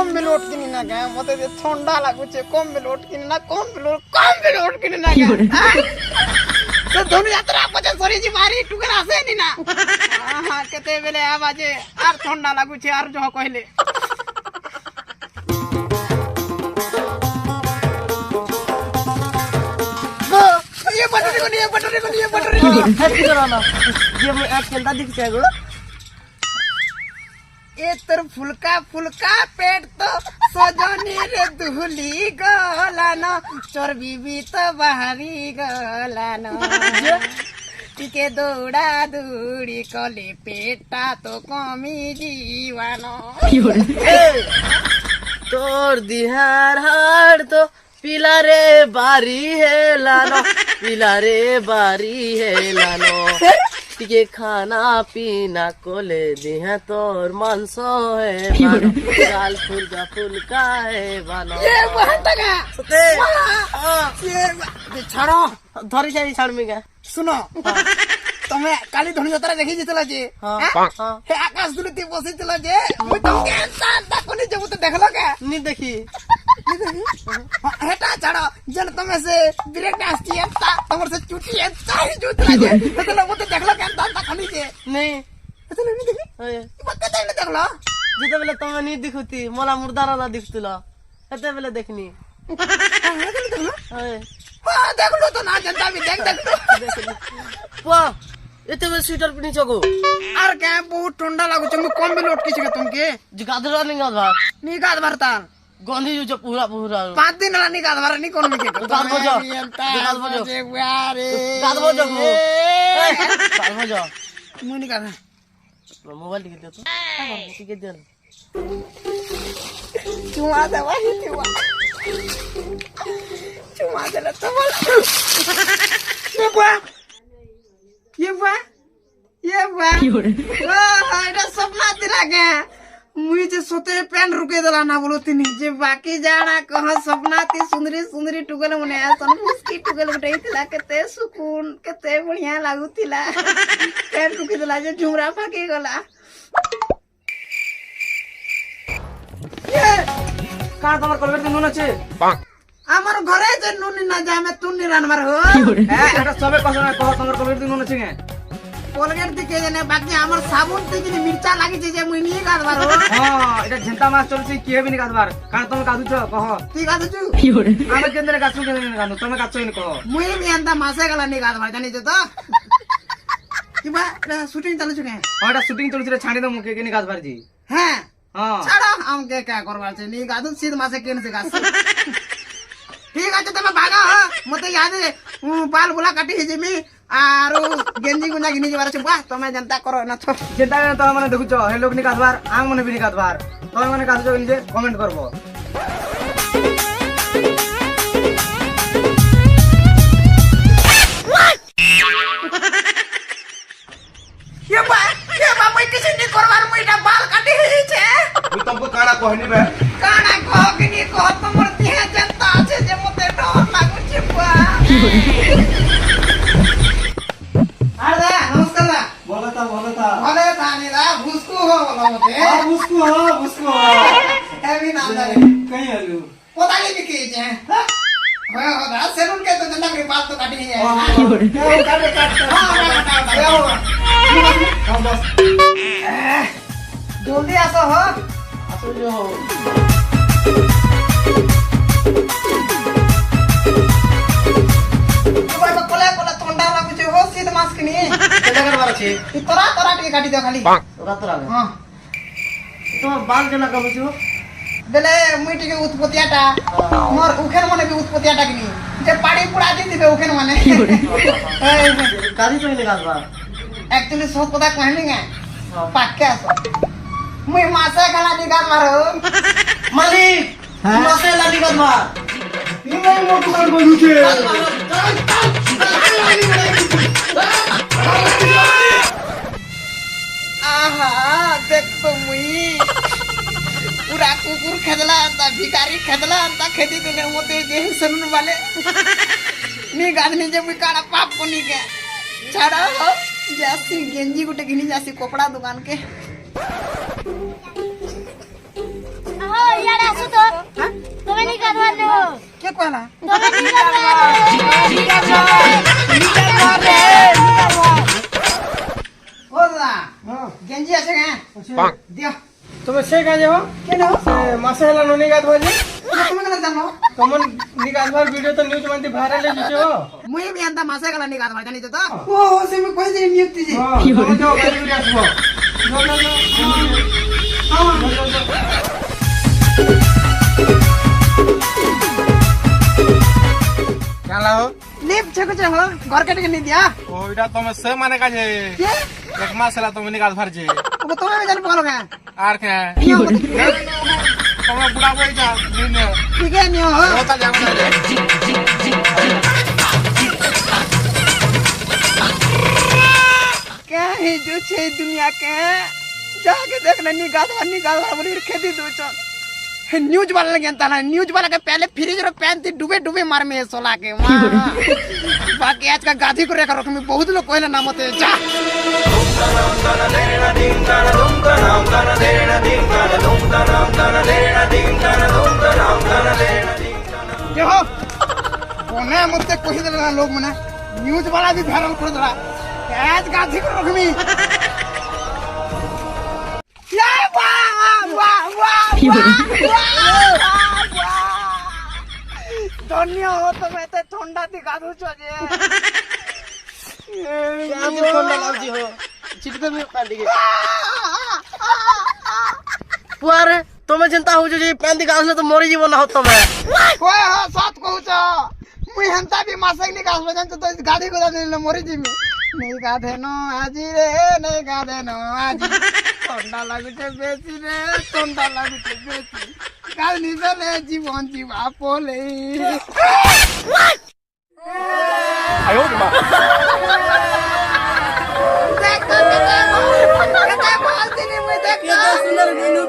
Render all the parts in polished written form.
कम्बल ओटकिनी ना क्या मते जे ठंडा लागुचे कम्बल ओटकिनी ना कम्बल ओटकिनी ना क्या तो धनु यात्रा पछे सरी जी मारी टुकर आसे नी ना हां केते बेले आवाजे आर ठंडा लागुचे आर जो कहले ये बटरी को ये हैप्पी कराना ये मैं आज खेलता दिख जाएगा ए तर फुलका फुलका पेट तो सजनी रे दुहली गलाना चर्बी भी तो बाहरी गलाना टिके दौड़ा दौड़ी कले पेटा तो कमी जीवानो तोर दिहार हार तो पिला रे बारी है लानो पिला रे बारी है लानो टिके खाना पीना कोले दिहा तोर मांसो है बानो गाल फुलका है बानो ये बहटगा सते ये छाड़ो धरी जाई छाड़ में क्या सुनो तुम्हें काली धनु यात्रा देखी जितला जे हे आकाश दुलती बसी चला जे मुई तुमके ता कोनी जब तो देखलो का नहीं देखी हेटा छाड़ो जन तुमे से ब्रेक डांस किया ता तमर से चुटी है चाही जुतला जे तो लोग तो देखलो का ता खाली जे नहीं तो नहीं देखी ओए बक्का ता नहीं देखलो जिते बेले तुम नहीं दिखुती मोला मुर्दारा ना दिखतुला एते बेले देखनी ओए हां देख लो तो ना जनता भी देख वाह एते बेले स्वेटर पिनी चको आर क्या बहुत ठंडा लागु छ कम भी लोट किछ के तुमके जिगादरा नहीं गादवा नी गाद भरता गंधी जो पूरा 5 दिन ला नी गाद भर नी कोन में के गाद बजो गाद बजो गाद बजो गाद बजो मुई नी गाद मोबाइल टिकट दे तो टिकट दे चुमा दे वही चुमा दे तो बोल ये बा এটা सपना दिला के मुई जे सोते पेन रुके दला ना बोलो तिनी जे बाकी जाना कह सपना ती सुंदरी सुंदरी टुगल मने सन मुस्की टुगल उठै थिला केते सुकून केते बढ़िया लागुतिला पेन रुके दला जे झुमरा फाके गला ये का तमर करबे नुन আছে আমার ঘরে যে নুন না যায় মে তুন নি রানবার हो এটা সবে কস না কহ তমর করবে নুন আছে कोलगेट दिखे जने बाकी हमर साबुन ते जे मिर्चा लागि जे जे मुई नी गादबार हो हां এটা झंटा मास चलछि के भी नी गादबार कान तुम गादु छ कह ती गादु छु आमे केंद्र गाछु के नी गादु तुम गाछु नी कह मुई भी अंदा मासे गला नी गादबार जानि जे तो किबा शूटिंग चालू छु के हां एटा शूटिंग चलछि रे छाडी दो मुके के नी गादबार जी हैं हां छाड़ो हम के क्या करबार छे नी गादु सीध मासे केन से गास ठीक আছে তুমি ভাগা মতে याद बाल बुला काटी हे जेमी आरो गेंजी गुना गिनी जबार छ बा तमे जनता करो न छ चिंता न तो माने देखु छ हे लोग नी गादबार आंग मने भी नी गादबार तमे माने गादु छ जे कमेंट करबो ये बा मैं किसी नी करबार मुइटा बाल काटी हे छे तू तुमको काना कहनी बे काना कह गिनी कह तमर तिहे जनता छे जे मते डर लागु छ बा अरे नमस्कार बोलता भले तानी रा भुसको हो बोला मते उसको एवी नाम दे कहीं आलू पता नहीं भी के जे हो दा सेलून के तो जनता के बाल तो काटी है हां बस जल्दी आसो हो आसो जो कोला कोला ठंडा लागु छ हो सीध मास किनी केटा करबार छी तोरा टिके काटी दे खाली रातरा हां तो बाल जना कहू छु बेले मुई टिके उत्पत्तियाटा मोर उखेन मने भी उत्पत्तियाटा किनी जे पाड़ी पुड़ा दी दिबे उखेन मने गादी तो नी गादबार एक्चुअली सब पता कहनी है पाके आसो मुई मासे खाना नी गाद मारो मालिक मासे लाडी गादबार नहीं मोटू कर बोलू छे आहा देख तो मुई पूरा कुकुर खेदला अंता भिखारी खेदला अंता खेती तूने मोते जे सनुन वाले नी गादनी जे मुई काड़ा पाप कोनी के छाड़ा हो जासी गेंजी गुटे गिनी जासी कपड़ा दुकान के हो यार कहला ও দাদা গেঞ্জি আছে কেন দিও তুমি সে কাজে হো কেন মাসে হেলা ননি গাদ ভাজি তুমি কেন জানো তোমার নিগাদ ভার ভিডিও তো নিউজ মানতে ভাইরাল হয়ে গেছে হো মুই বি আনতা মাসে গলা নি গাদ ভাই জানি তো ও সে মে কই দিন নিউক্তি জি তুমি যাও গাড়ি করে আসবো কালা হো লিপ ছকে ছ হো ঘর কেটে নি দিয়া ওইটা তুমি সে মানে কাজে কে এক মাস হেলা তুমি নিকাল ফারছে ও তুমি জানি বলো কেন আর কে নিও তুমি বুড়া বই যা নিন ঠিক আছে নিও হো ওটা যাও না क्या है जो छे दुनिया के जाके देखना नी गाद बोली खेती दो चल न्यूज वाला लगे ना न्यूज वाला के पहले फ्रिज रो पैन थी डूबे डूबे मार में सोला के बाकी आज का गाधी को रेखा रख में बहुत लोग कहला नाम होते जा देखो कोने मुझसे कही देला लोग मने न्यूज वाला भी वायरल कर देला आज गाधी को रख में या वाह वाह वाह धन्य हो তুমি এত ঠান্ডা দি গাধুছ যে আমি ঠান্ডা লাগছি হো চিটকে আমি প্যান্টি পুয়ারে তুমি চিন্তা হচ্ছে যে প্যান্টি গাছলে তো মরি জীব না হতো তবে ওই হো সত কহুছ মুই হেন্তা বি মাসে নি গাছ বজান তো গাধি গোদা দিলে মরি জিমি নেই গাধে নো আজি রে নেই গাধে নো আজি ঠান্ডা লাগুছে বেশি রে ঠান্ডা লাগুছে বেশি কাল নিবেলে জীবন জীবা পলে আয়ো মা দেখ তো কেতে বলতি নি মুই দেখ সুন্দর গনু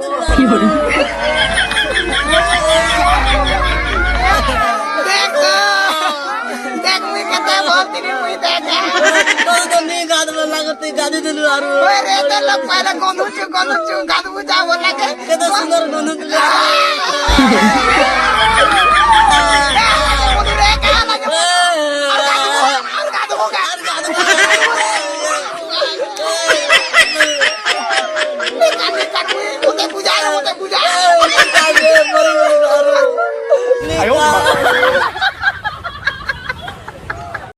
দেখ মুই কেতে বলতি নি মুই দেখ তো নি গাদ লাগতে গাদি দিলু আর ওই রে তে লোক পাইলা গন্ধুচু গাদু যা বলা কে কত সুন্দর গনু